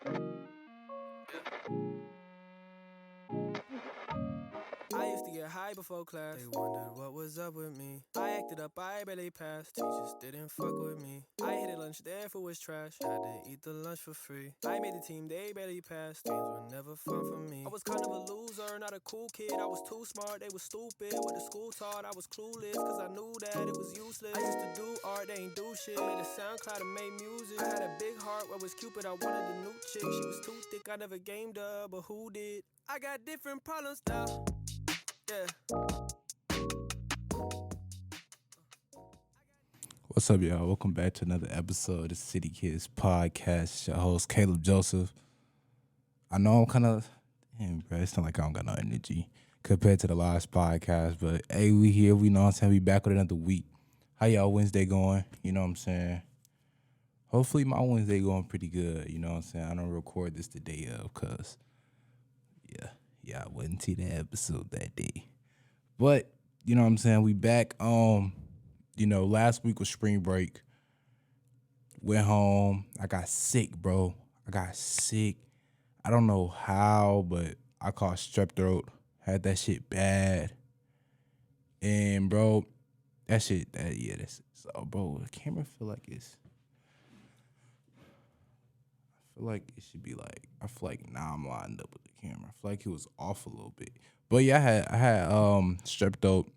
I used to get high before class. They wondered what was up with me. I acted up, I barely passed. Teachers didn't fuck with me. I hit a lunch, their food was trash. Had to eat the lunch for free. I made the team, they barely passed. Games were never fun for me. I was kind of a loser, not a cool kid. I was too smart, they was stupid. What the school taught, I was clueless. Cause I knew that it was useless. I used to do art, they ain't do shit. Made a SoundCloud and made music. I had a big heart, where was Cupid? I wanted a new chick. She was too thick, I never gamed her, but who did? I got different problems now. Yeah. What's up, y'all? Welcome back to another episode of the City Kids Podcast. It's your host, Caleb Joseph. I know I'm kind of, bro, it's not like I don't got no energy compared to the last podcast, but hey, we here. We know what I'm saying. We back with another week. How y'all Wednesday going? You know what I'm saying? Hopefully my Wednesday going pretty good. You know what I'm saying? I don't record this the day of because, I wouldn't see the episode that day. But, you know what I'm saying? We back. Last week was spring break. Went home. I got sick, bro. I got sick. I don't know how, but I caught strep throat. Had that shit bad. And, bro, that's so, bro, the camera feel like it should be like, I feel like now I'm lined up with the camera. I feel like it was off a little bit. But yeah, I had strep throat.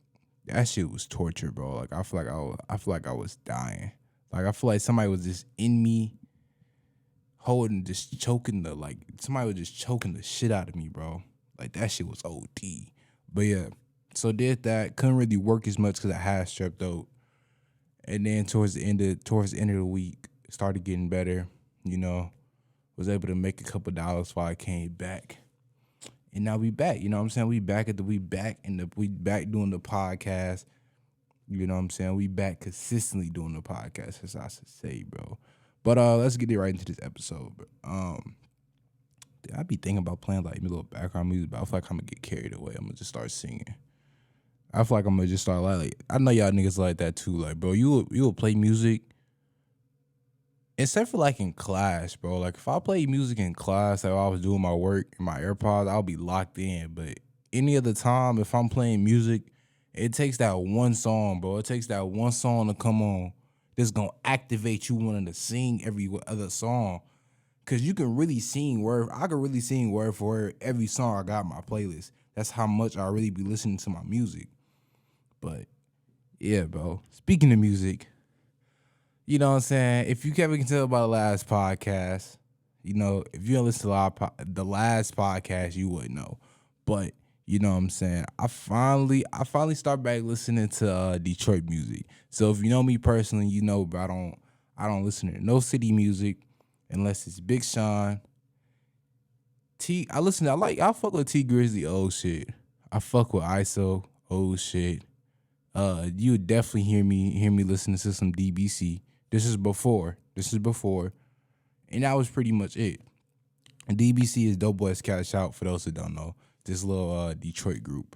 That shit was torture, bro. Like I feel like I was dying. Like I feel like somebody was just in me, somebody was just choking the shit out of me, bro. Like that shit was OD. But yeah, so did that. Couldn't really work as much because I had strep throat. And then towards the end of the week, started getting better. You know, was able to make a couple dollars while I came back. And now we back, you know what I'm saying? We back doing the podcast. You know what I'm saying? We back consistently doing the podcast, as I should say, bro. But let's get right into this episode. I be thinking about playing like a little background music, but I feel like I'm gonna get carried away. I'm gonna just start singing. I feel like I'm gonna just start like I know y'all niggas like that too. Like, bro, you will play music. Except for like in class, bro. Like if I play music in class, like while I was doing my work in my AirPods, I'll be locked in. But any other time, if I'm playing music, it takes that one song, bro. It takes that one song to come on that's gonna activate you wanting to sing every other song. Cause you can really sing I can really sing word for word every song I got in my playlist. That's how much I really be listening to my music. But yeah, bro. Speaking of music, you know what I'm saying? If you can tell by the last podcast, you know, if you don't listen to the last podcast, you wouldn't know. But you know what I'm saying? I finally start back listening to Detroit music. So if you know me personally, you know, but I don't listen to no city music unless it's Big Sean. I fuck with T Grizzly old shit. I fuck with ISO old shit. You would definitely hear me listening to some DBC. This is before. And that was pretty much it. And DBC is Dope Boys Cash Out, for those who don't know. This little Detroit group.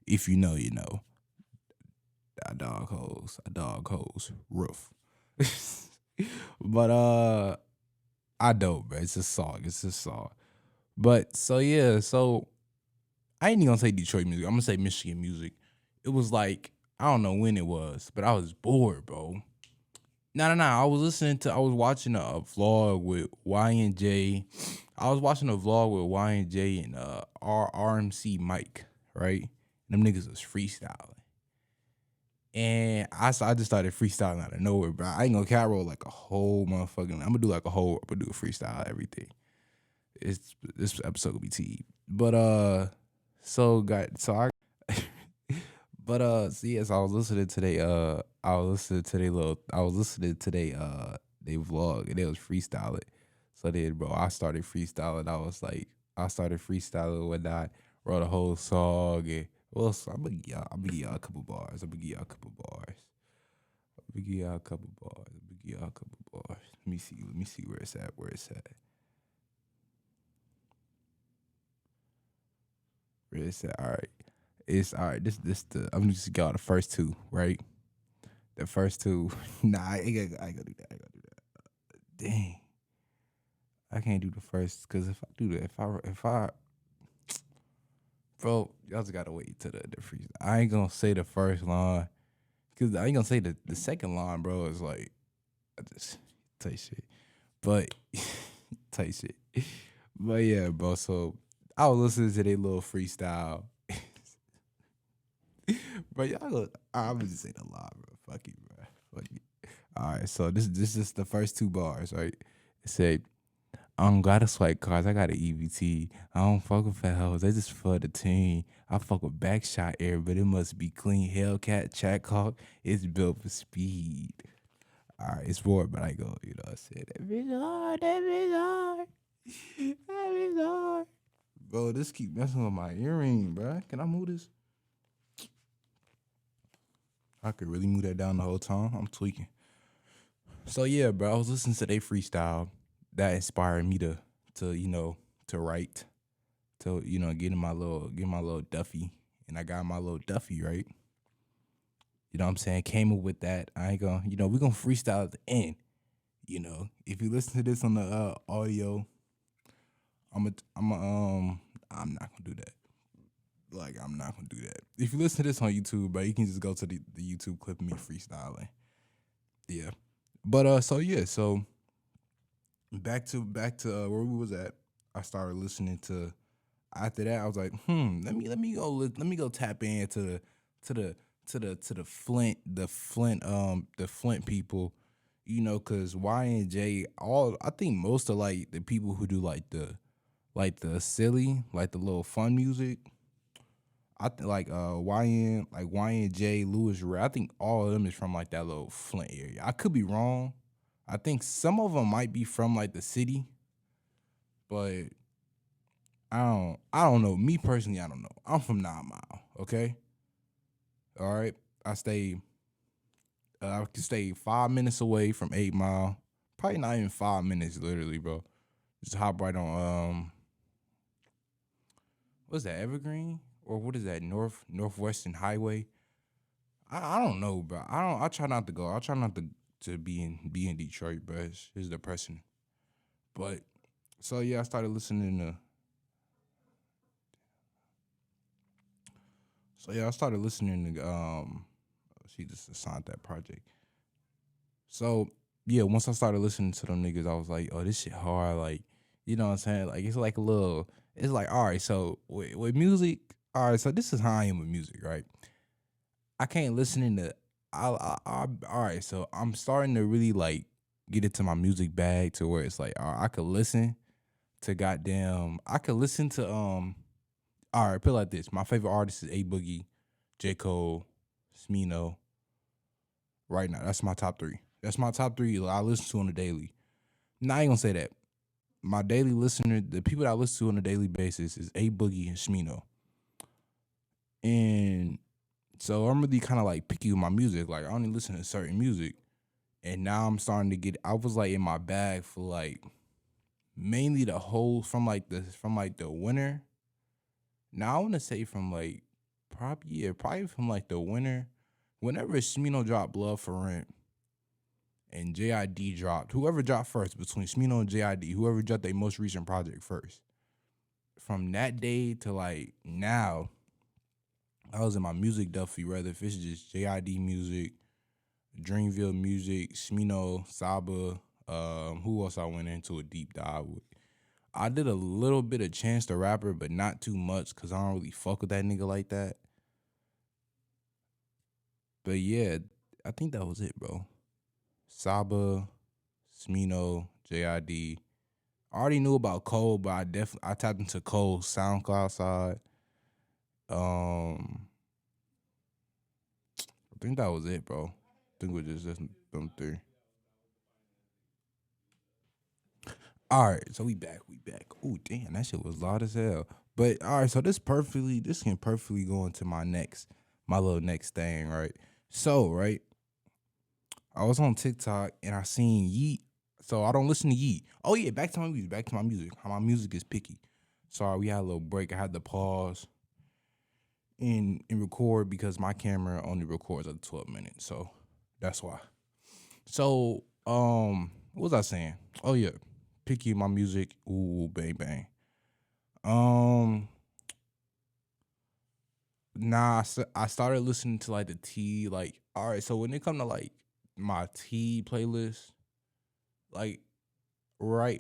If you know, you know. A dog hoes, roof. But I dope, bro. It's a song. But so yeah, so I ain't even gonna say Detroit music. I'm gonna say Michigan music. It was like, I don't know when it was, but I was bored, bro. No. I was watching a vlog with Y&J. I was watching a vlog with Y&J and RMC Mike, right? And them niggas was freestyling. And I just started freestyling out of nowhere, bro. I ain't gonna cap, roll like a whole motherfucking, I'm gonna do a freestyle, everything. This episode will be T. But so I was listening to they vlog and they was freestyling. So then, bro, I started freestyling. I started freestyling and whatnot, wrote a whole song and so I'm gonna give y'all a couple bars. Let me see where it's at. All right. It's all right. I'm just got the first two, right? The first two. Nah, I ain't gonna do that. Dang. I can't do the first because if I do that, if I bro, y'all just gotta wait till the freeze. I ain't gonna say the first line because I ain't gonna say the second line, bro. Is like I just tight shit, but tight shit. But yeah, bro. So I was listening to their little freestyle, bro. Y'all, I'm just saying a lot, bro. Fuck you, bro. Fuck you. All right, so this is the first two bars, right? It said, I don't gotta swipe cards. I got an EBT. I don't fuck with fat hoes. They just for the team. I fuck with backshot air, but it must be clean. Hellcat, Track Hawk, it's built for speed. All right, it's bored, but I go, you know, I said, that bitch hard, that bitch hard, that bitch hard. Bro, this keep messing with my earring, bro. Can I move this? I could really move that down the whole time. I'm tweaking. So yeah, bro, I was listening to their freestyle. That inspired me to you know to write, to you know get my little Duffy, and I got my little Duffy right. You know what I'm saying? Came up with that. I ain't gonna we gonna freestyle at the end. You know, if you listen to this on the audio, I'm not gonna do that. Like I'm not gonna do that. If you listen to this on YouTube, bro, you can just go to the YouTube clip of me freestyling. Yeah, but so back to where we was at. I started listening to. After that, I was like, let me go tap into the Flint people, cause Y and J I think most of like the people who do like the silly, like the little fun music. I think Y and J, Louis Ray. I think all of them is from like that little Flint area. I could be wrong. I think some of them might be from like the city, but I don't know. Me personally, I don't know. I'm from 9 Mile, okay? All right. I can stay 5 minutes away from 8 Mile. Probably not even 5 minutes, literally, bro. Just hop right on what's that, Evergreen? Or what is that, Northwestern Highway? I don't know, bro. I try not to go. I try not to be in Detroit, bro. It's depressing. But so yeah, I started listening to she just assigned that project. So yeah, once I started listening to them niggas, I was like, oh, this shit hard. Like, you know what I'm saying? Like it's like a little. It's like, all right, so with music, all right, so this is how I am with music, right? I can't listen into. All right, so I'm starting to really like get into my music bag to where it's like, all right, I could listen to goddamn. I could listen to All right, put it like this: my favorite artist is A Boogie, J Cole, Smino. Right now, that's my top three. That's my top three I listen to on the daily. Now I ain't gonna say that. My daily listener, the people that I listen to on a daily basis is A Boogie and Smino. And so I'm really kind of like picky with my music. Like I only listen to certain music. And now I'm starting to I was like in my bag for like mainly the whole from like the winter. Now I wanna say from like probably from like the winter. Whenever Smino dropped Blood for Rent and JID dropped, whoever dropped first between Smino and JID, whoever dropped their most recent project first. From that day to like now, I was in my music Duffy, whether if it's just JID music, Dreamville music, Smino, Saba, who else I went into a deep dive with. I did a little bit of Chance the Rapper, but not too much because I don't really fuck with that nigga like that. But yeah, I think that was it, bro. Saba, Smino, JID. I already knew about Cole, but I tapped into Cole's SoundCloud side. I think that was it, bro. I think we just them three. All right, so we back. Oh damn, that shit was loud as hell. But all right, so this can perfectly go into my little next thing, right? So right, I was on TikTok and I seen Yeet. So I don't listen to Yeet. Oh yeah, back to my music. Back to my music. How my music is picky. Sorry, we had a little break. I had to pause and record because my camera only records at 12 minutes. So that's why. So what was I saying? Oh yeah. picky in my music. Ooh, bang bang. Um, I started listening to like the T. Like, all right, so when it come to like my T playlist, like I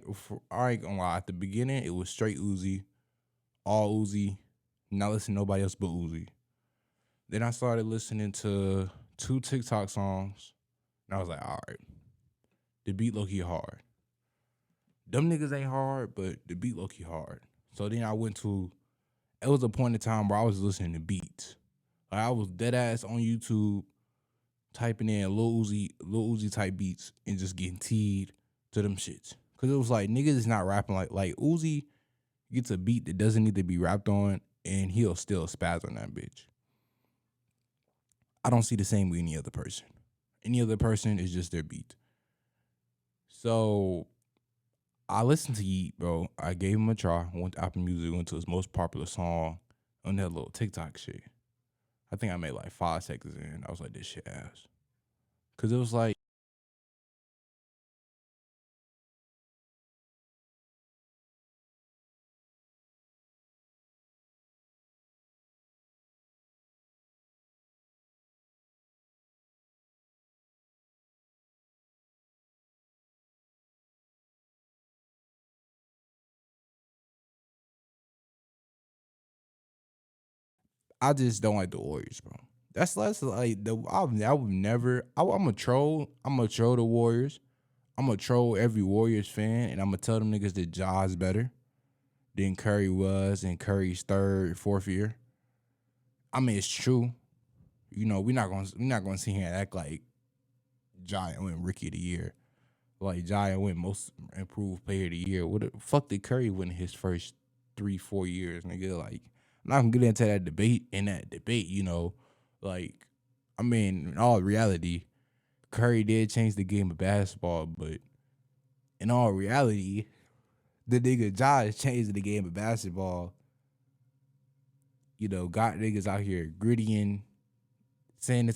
ain't gonna lie. At the beginning, it was straight Uzi, all Uzi. Not listen to nobody else but Uzi. Then I started listening to two TikTok songs, and I was like, all right, the beat low key hard. Them niggas ain't hard, but the beat low key hard. So then I went to. It was a point in time where I was listening to beats. Like I was dead ass on YouTube typing in Lil Uzi type beats and just getting teed to them shits. Cause it was like niggas is not rapping like Uzi gets a beat that doesn't need to be rapped on and he'll still spaz on that bitch. I don't see the same with any other person. Any other person is just their beat. So I listened to Yeet, bro. I gave him a try. Went to Apple Music, went to his most popular song on that little TikTok shit. I think I made like 5 seconds in. I was like, this shit ass. Cause it was like I just don't like the Warriors, bro. That's like the I would never. I'm a troll. I'm gonna troll the Warriors. I'm gonna troll every Warriors fan, and I'm gonna tell them niggas that Ja's better than Curry was in Curry's third, fourth year. I mean, it's true. You know, we're not gonna sit here and act like Ja win Rookie of the Year, like Ja win Most Improved Player of the Year. What the fuck did Curry win his first 3-4 years, nigga? Like, I'm not gonna get into that debate. You know, like, I mean, in all reality, Curry did change the game of basketball, but in all reality, the nigga Ja is changing the game of basketball. You know, got niggas out here grittying, saying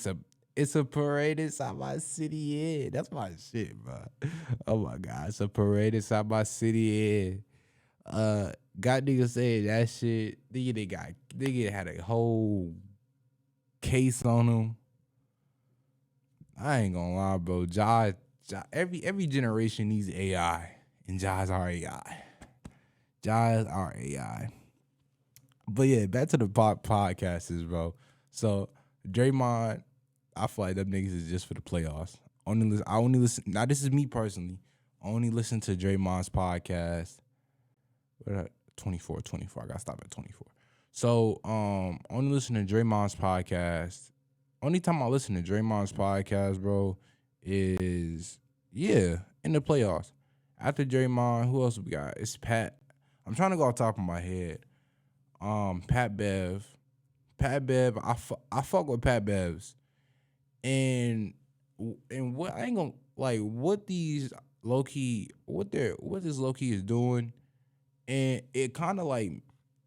it's a parade inside my city. Yeah, that's my shit, bro. Oh my god, it's a parade inside my city. Yeah. Got niggas saying that shit. Nigga had a whole case on him. I ain't gonna lie, bro. Every generation needs AI, and Ja's our AI. Ja's our AI. But yeah, back to the podcasters, bro. So Draymond, I feel like them niggas is just for the playoffs. I only listen. Now this is me personally. I only listen to Draymond's podcast. What at 24. I gotta stop at 24. So only listen to Draymond's podcast. Only time I listen to Draymond's podcast, bro, is in the playoffs. After Draymond, who else we got? It's Pat. I'm trying to go off the top of my head. Pat Bev. I fuck with Pat Bevs. And what I ain't gonna like what these low key what this low key is doing, and it kind of like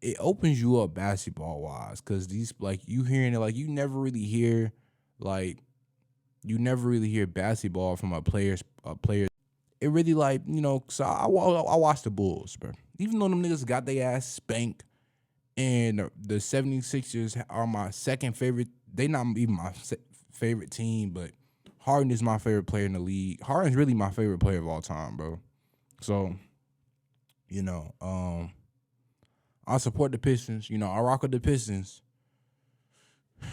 it opens you up basketball wise, cause these like you hearing it like you never really hear basketball from a player's. It really like so I watch the Bulls, bro. Even though them niggas got their ass spanked, and the 76ers are my second favorite. They not even my favorite team, but Harden is my favorite player in the league. Harden's really my favorite player of all time, bro. So, I support the Pistons. I rock with the Pistons.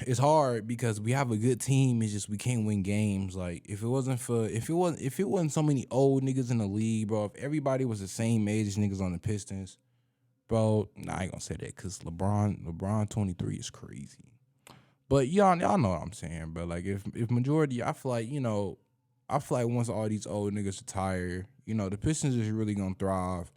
It's hard because we have a good team. It's just we can't win games. Like if it wasn't so many old niggas in the league, bro. If everybody was the same age as niggas on the Pistons, bro. Nah, I ain't gonna say that because LeBron 23 is crazy. But y'all know what I'm saying, bro. Like if majority, I feel like once all these old niggas retire, the Pistons is really gonna thrive.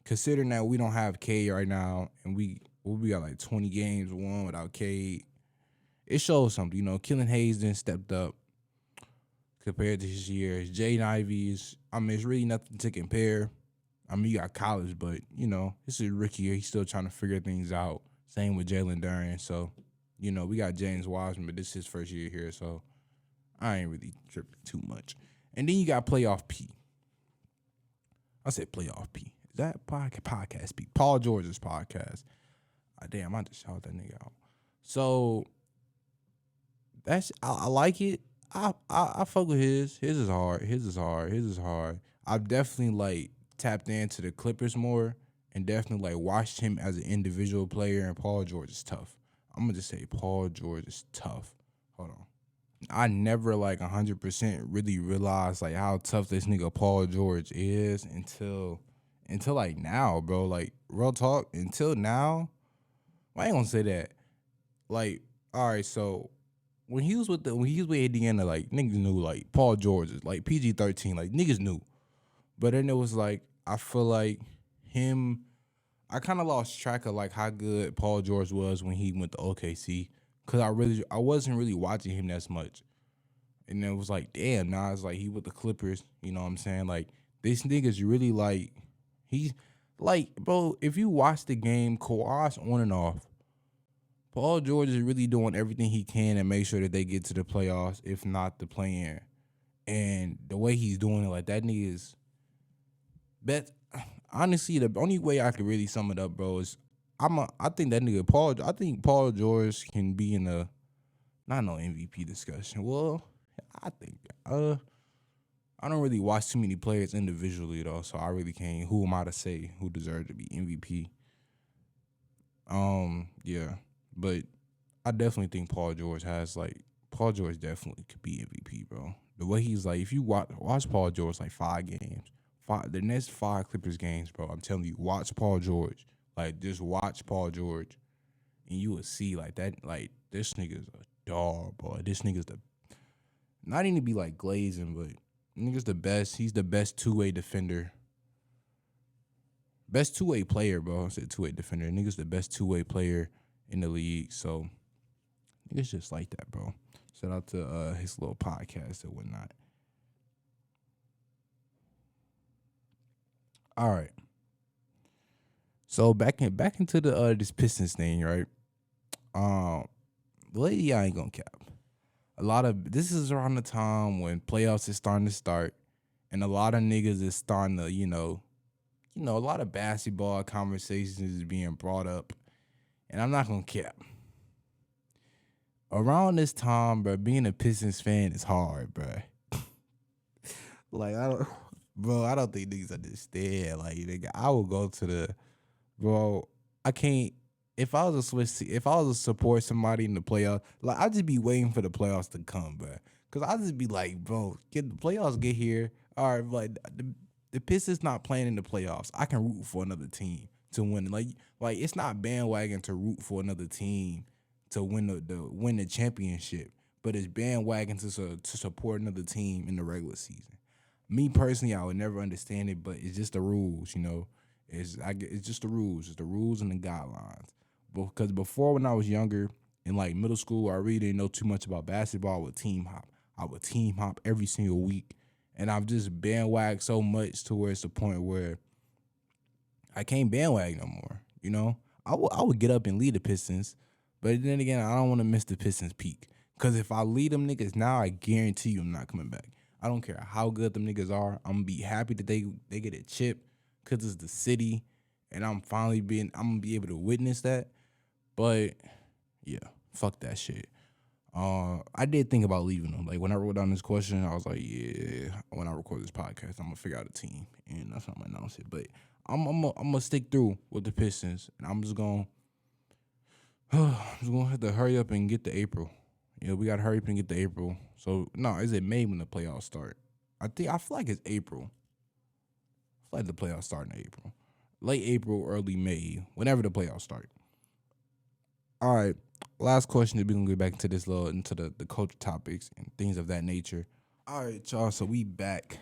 Considering that we don't have K right now, and we got like 20 games won without K, it shows something. Killing Hayes then stepped up compared to his years. Jaden Ivey it's really nothing to compare. I mean, you got college, but, this is a rookie year. He's still trying to figure things out. Same with Jalen Duren. So, we got James Wiseman, but this is his first year here, so I ain't really tripping too much. And then you got playoff P. I said playoff P. Is that podcast P? Paul George's podcast. Damn, I just shout that nigga out. So I like it. I fuck with his. His is hard. His is hard. His is hard. I've definitely like tapped into the Clippers more and definitely like watched him as an individual player. And Paul George is tough. I'm gonna just say Paul George is tough. Hold on. I never like 100% really realized like how tough this nigga Paul George is until like now, bro. Like real talk, until now. I ain't gonna say that. Like, all right, so when he was with Indiana, like niggas knew like Paul George is like PG-13, like niggas knew. But then it was like I feel like him. I kind of lost track of like how good Paul George was when he went to OKC, cause I wasn't really watching him that much, and it was like damn, now it's like he with the Clippers. You know what I'm saying? Like this nigga's really like he's like bro. If you watch the game, Kawhi's on and off. Paul George is really doing everything he can to make sure that they get to the playoffs, if not the play-in. And the way he's doing it, like that nigga is bet. Honestly, the only way I could really sum it up, bro, is I think that nigga Paul. I think Paul George can be in a not no MVP discussion. Well, I think I don't really watch too many players individually though, so I really can't. Who am I to say who deserves to be MVP? Yeah, but I definitely think Paul George definitely could be MVP, bro. The way he's like, if you watch Paul George like 5 games, the next 5 games, bro. I'm telling you, watch Paul George. Like just watch Paul George, and you will see like that. Like this nigga's a dog, boy. This nigga's the not even to be like glazing, but nigga's the best. He's the best 2-way defender. Best 2-way player, bro. I said 2-way defender. Nigga's the best 2-way player in the league. So niggas just like that, bro. Shout out to his little podcast and whatnot. All right. So back into the this Pistons thing, right? The lady I ain't gonna cap. This is around the time when playoffs is starting to start, and a lot of niggas is starting to, a lot of basketball conversations is being brought up, and I'm not gonna cap. Around this time, bro, being a Pistons fan is hard, bro. Like I don't think niggas understand. Like nigga, I will go to the, bro. I can't. If I was to support somebody in the playoffs, like I'd just be waiting for the playoffs to come, bro. Cause I just be like, bro, get the playoffs get here. All right, like the Pistons not playing in the playoffs. I can root for another team to win. Like it's not bandwagon to root for another team to win the championship, but it's bandwagon to support another team in the regular season. Me personally, I would never understand it, but it's just the rules, It's just the rules. It's the rules and the guidelines. Because before, when I was younger, in like middle school, I really didn't know too much about basketball. I would team hop. I would team hop every single week. And I've just bandwagged so much to where it's the point where I can't bandwag no more, I would get up and lead the Pistons, but then again, I don't want to miss the Pistons peak. Because if I lead them niggas now, I guarantee you I'm not coming back. I don't care how good them niggas are. I'm going to be happy that they get a chip because it's the city, and I'm going to be able to witness that. But, yeah, fuck that shit. I did think about leaving them. Like, when I wrote down this question, I was like, yeah, when I record this podcast, I'm going to figure out a team. And that's not my announce it. But I'm gonna stick through with the Pistons. And I'm just going to have to hurry up and get to April. Yeah, we got to hurry up and get to April. So, no, is it May when the playoffs start? I feel like it's April. I feel like the playoffs start in April. Late April, early May, whenever the playoffs start. All right, last question. We're going to get back into into the culture topics and things of that nature. All right, y'all, so we back.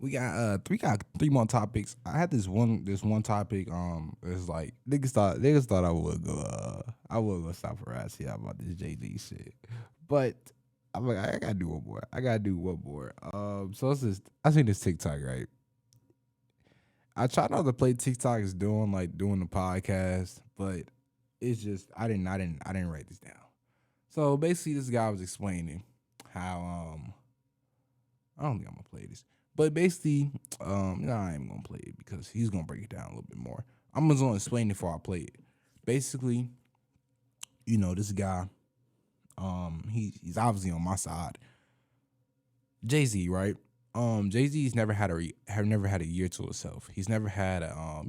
We got three more topics. I had this one topic. It's like niggas thought I would go stop harassing y'all about this JD shit, but I'm like I gotta do one more. So I seen this TikTok, right. I try not to play TikToks doing the podcast, but it's just I didn't write this down. So basically, this guy was explaining how I don't think I'm gonna play this. But basically, No, I ain't gonna play it because he's gonna break it down a little bit more. I'm just gonna explain it before I play it. Basically, this guy, he's obviously on my side. Jay-Z, right? Jay-Z's have never had a year to himself. He's never had a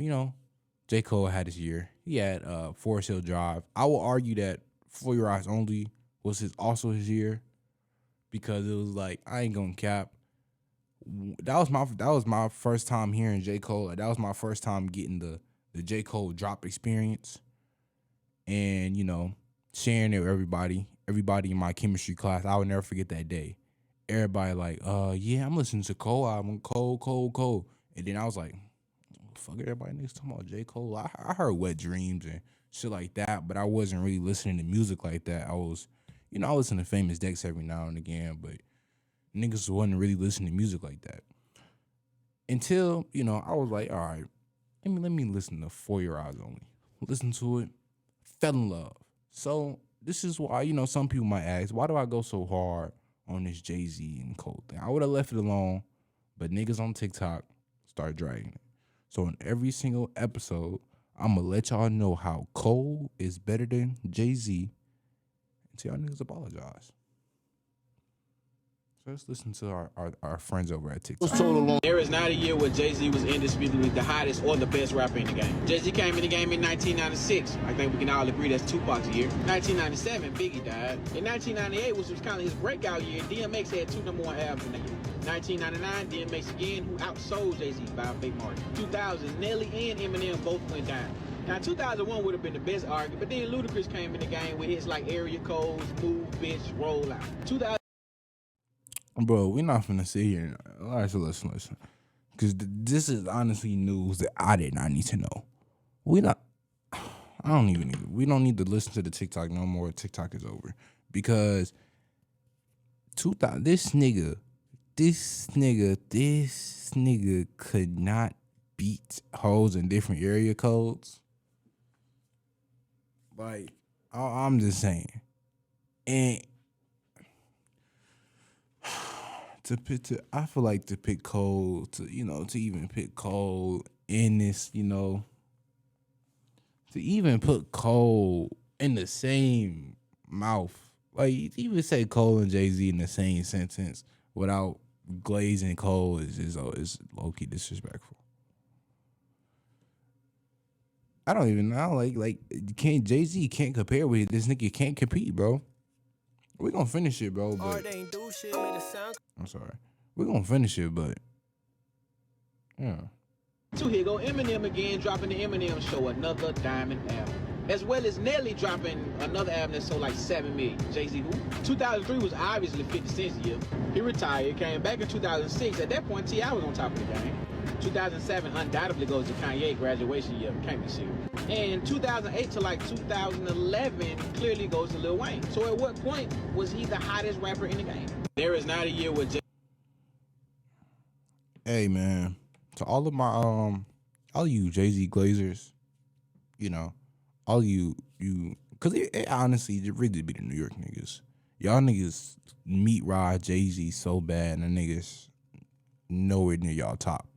J. Cole had his year. He had Forest Hill Drive. I will argue that For Your Eyes Only was also his year because it was like, I ain't gonna cap. That was my first time hearing J. Cole. That was my first time getting the J. Cole drop experience. And, sharing it with everybody in my chemistry class. I would never forget that day. Everybody like, yeah, I'm listening to Cole album, Cole. And then I was like, fuck everybody niggas talking about J. Cole. I heard Wet Dreams and shit like that, but I wasn't really listening to music like that. I was, I listen to Famous Dex every now and again, but niggas wasn't really listening to music like that. Until, I was like, all right, let me listen to For Your Eyes Only. Listen to it, fell in love. So this is why, some people might ask, why do I go so hard on this Jay-Z and Cole thing? I would have left it alone, but niggas on TikTok start dragging it. So in every single episode, I'm going to let y'all know how Cole is better than Jay-Z until y'all niggas apologize. So let's listen to our friends over at TikTok. There is not a year where Jay-Z was indisputably the hottest or the best rapper in the game. Jay-Z came in the game in 1996. I think we can all agree that's Tupac's year. 1997, Biggie died. In 1998, which was kind of his breakout year, DMX had 2 #1 albums in that year. 1999, DMX again, who outsold Jay-Z by a big margin. 2000, Nelly and Eminem both went down. Now, 2001 would have been the best argument, but then Ludacris came in the game with hits like Area Codes, Move, Bitch, Roll Out. 2000. Bro, we're not finna sit here. All right, so listen. Because this is honestly news that I did not need to know. We don't need to listen to the TikTok no more. TikTok is over. Because this nigga could not beat hoes in different area codes. Like, I'm just saying. And I feel like to pick Cole, to even pick Cole in this, to even put Cole in the same mouth, like to even say Cole and Jay-Z in the same sentence without glazing Cole is low-key disrespectful. I don't even know, like Jay-Z can't compare with this nigga, can't compete, bro. We're gonna finish it, bro, but I'm sorry. We're gonna finish it, but yeah. So here go Eminem again, dropping the Eminem Show, another diamond album. As well as Nelly dropping another album that sold like 7 million. Jay-Z who? 2003 was obviously 50 Cent's year. He retired, came back in 2006. At that point, T.I. was on top of the game. 2007 undoubtedly goes to Kanye graduation year, can't be serious. And 2008 to like 2011 clearly goes to Lil Wayne. So at what point was he the hottest rapper in the game? There is not a year where Hey man, to all of my all you Jay-Z glazers, all you, cause it honestly it really be the New York niggas. Y'all niggas meat ride Jay-Z so bad, and the niggas nowhere near y'all top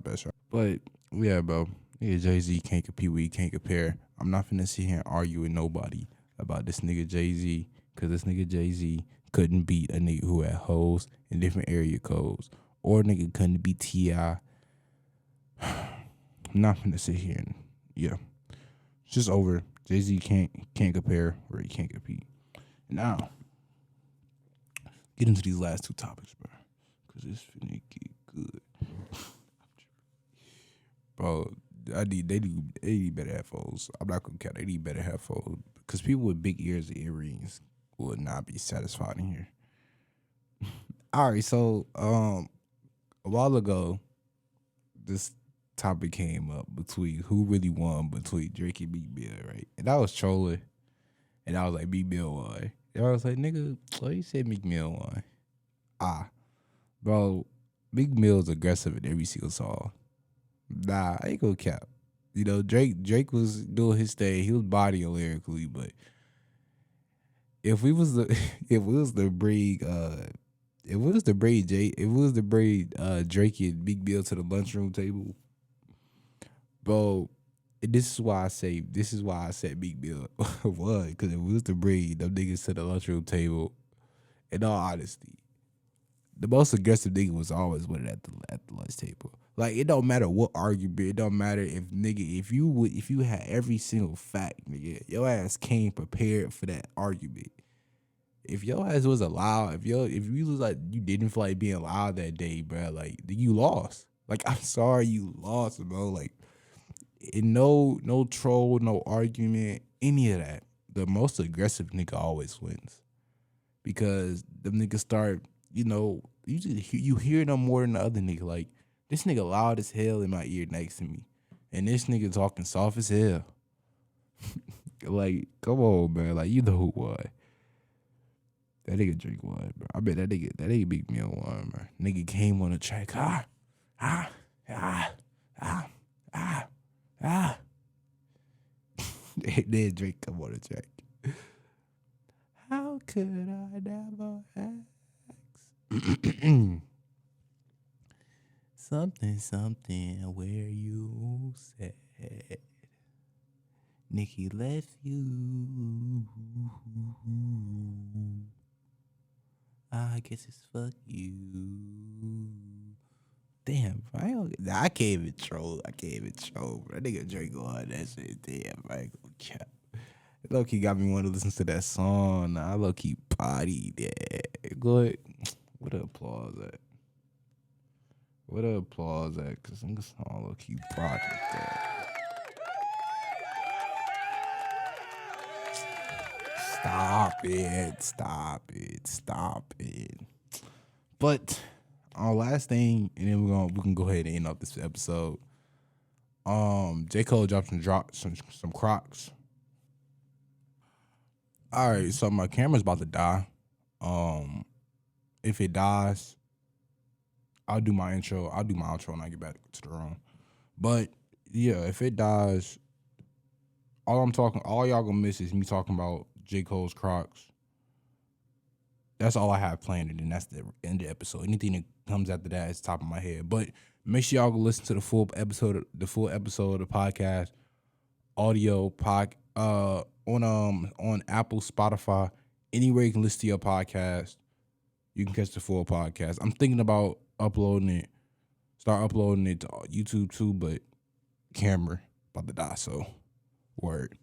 best. Right? But yeah, bro, nigga Jay-Z can't compete with, can't compare. I'm not finna sit here and argue with nobody about this nigga Jay-Z, cause this nigga Jay-Z couldn't beat a nigga who had hoes in different area codes, or a nigga couldn't beat T.I. I'm not finna sit here and it's just over. Jay-Z can't compare, or he can't compete. Now, get into these last 2 topics, bro, cause it's finna get good. Bro, they need better headphones. I'm not gonna count. They need better headphones, cause people with big ears and earrings would not be satisfied in here. All right, so a while ago, this topic came up between who really won between Drake and Meek Mil, right? And I was trolling, and I was like, Meek Mil won. And I was like, nigga, why you said Meek Mil won? Bro, Meek Mill's aggressive in every single song. Nah, I ain't gonna cap. Drake was doing his thing. He was bodying lyrically, but if we was to bring It was the braid Drake and Meek Mill to the lunchroom table, bro. This is why I said Meek Mill was, because it was the braid them niggas to the lunchroom table. In all honesty, the most aggressive nigga was always winning at the lunch table. Like, it don't matter what argument, it don't matter if you had every single fact, nigga, your ass came prepared for that argument. If your ass was allowed, if you was like you didn't feel like being loud that day, bro, like you lost. Like, I'm sorry you lost, bro. Like, no troll, no argument, any of that. The most aggressive nigga always wins. Because the niggas start, you hear them more than the other nigga. Like, this nigga loud as hell in my ear next to me, and this nigga talking soft as hell. Like, come on, man. Like, you know who won. That nigga Drake won, bro. I bet that nigga Meek Mil won, bro. Nigga came on the track, Then Drake come on the track. How could I never ask? Something where you said Nikki left you. I guess it's fuck you. Damn, bro. I can't even troll. Bro. That nigga Drake on that shit. Damn, bro. I ain't gonna cap. Low-key got me wanting to listen to that song. I low-key bodied that. Go ahead. What the applause at? Because I'm just on low-key bodied that. Stop it. But our last thing, and then we can go ahead and end off this episode. J. Cole dropped some crocs. All right, so my camera's about to die. If it dies, I'll do my intro. I'll do my outro when I get back to the room. But yeah, if it dies, all y'all gonna miss is me talking about J. Cole's Crocs. That's all I have planned, and then that's the end of the episode. Anything that comes after that is top of my head. But make sure y'all go listen to the full episode of the podcast, audio on Apple, Spotify, anywhere you can listen to your podcast. You can catch the full podcast. I'm thinking about start uploading it to YouTube too, but camera about to die, so word.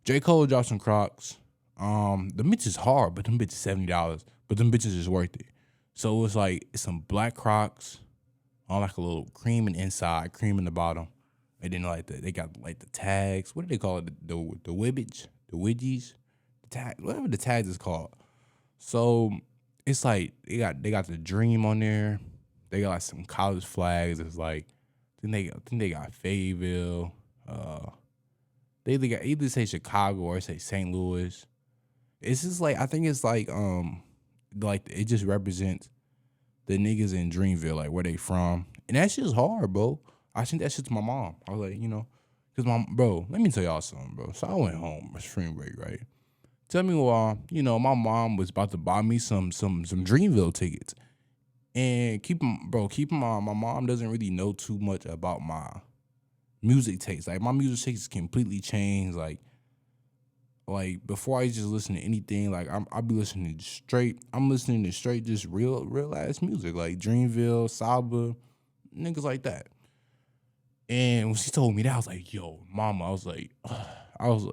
J. Cole dropped some Crocs. The bitch is hard, but them bitches $70. But them bitches is worth it. So it's like some black Crocs on like a little cream in the inside, cream in the bottom. And then they got like the tags. What do they call it? The wibbage? The widgies? The tag, whatever the tags is called. So it's like they got the Dream on there. They got like some college flags. It's like I think they got Fayetteville. They either say Chicago or say St. Louis. It's just like, I think it's like it just represents the niggas in Dreamville, like where they from. And that shit's hard, bro. I sent that shit to my mom. I was like, because bro, let me tell y'all something, bro. So I went home, spring break, right? Tell me why, my mom was about to buy me some Dreamville tickets. And keep in mind, my mom doesn't really know too much about my music taste. Like, my music taste completely changed. Like before I just listen to anything, like I'll be listening to straight just real ass music, like Dreamville, Saba, niggas like that. And when she told me that, I was like, yo, mama,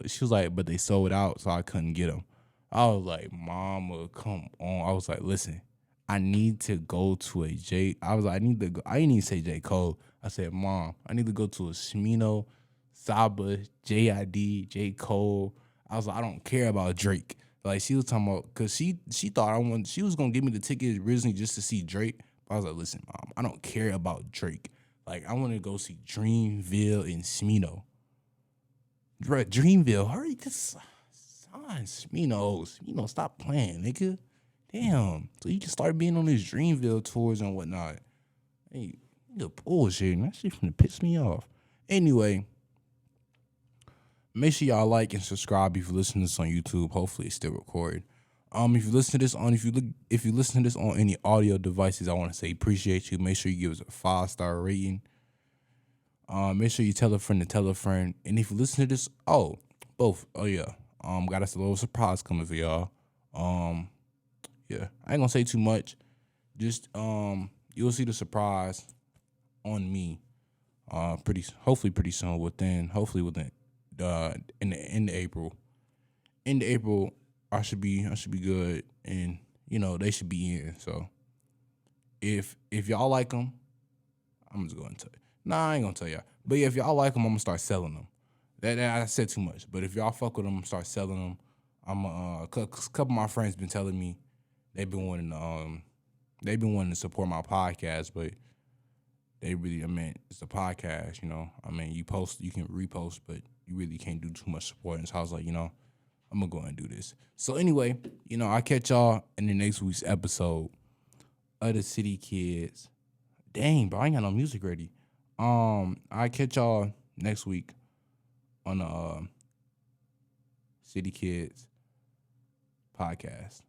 she was like, but they sold out, so I couldn't get them. I was like, mama, come on. I was like, listen, I need to go to I didn't even say J. Cole. I said, mom, I need to go to a Smino, Saba, JID, J. Cole. I was like, I don't care about Drake. Like, she was talking about, because she thought she was going to give me the ticket originally just to see Drake. But I was like, listen, mom, I don't care about Drake. Like, I want to go see Dreamville and Smino. Dreamville, hurry, sign Smino, stop playing, nigga. Damn. So you can start being on these Dreamville tours and whatnot. Hey, you bullshit. That shit finna piss me off. Anyway, make sure y'all like and subscribe if you listen to this on YouTube. Hopefully it's still recorded. If you listen to this on if you listen to this on any audio devices, I want to say appreciate you. Make sure you give us a 5-star rating. Make sure you tell a friend to tell a friend. And if you listen to this, both. Oh yeah. Got us a little surprise coming for y'all. Yeah. I ain't gonna say too much. Just you'll see the surprise on me. Hopefully pretty soon. Within in the end of April. End of April, I should be good, and they should be in. So if y'all like them, I'm just going to tell you. Nah, I ain't gonna tell y'all. But yeah, if y'all like them, I'm gonna start selling them. That I said too much. But if y'all fuck with them, start selling them. I'm a couple of my friends been telling me they've been wanting to support my podcast, but they really, it's a podcast, you post, you can repost, but you really can't do too much support. So I was like, I'm gonna go ahead and do this. So anyway, I'll catch y'all in the next week's episode of the City Kids. Dang, bro, I ain't got no music ready. I'll catch y'all next week on the City Kids podcast.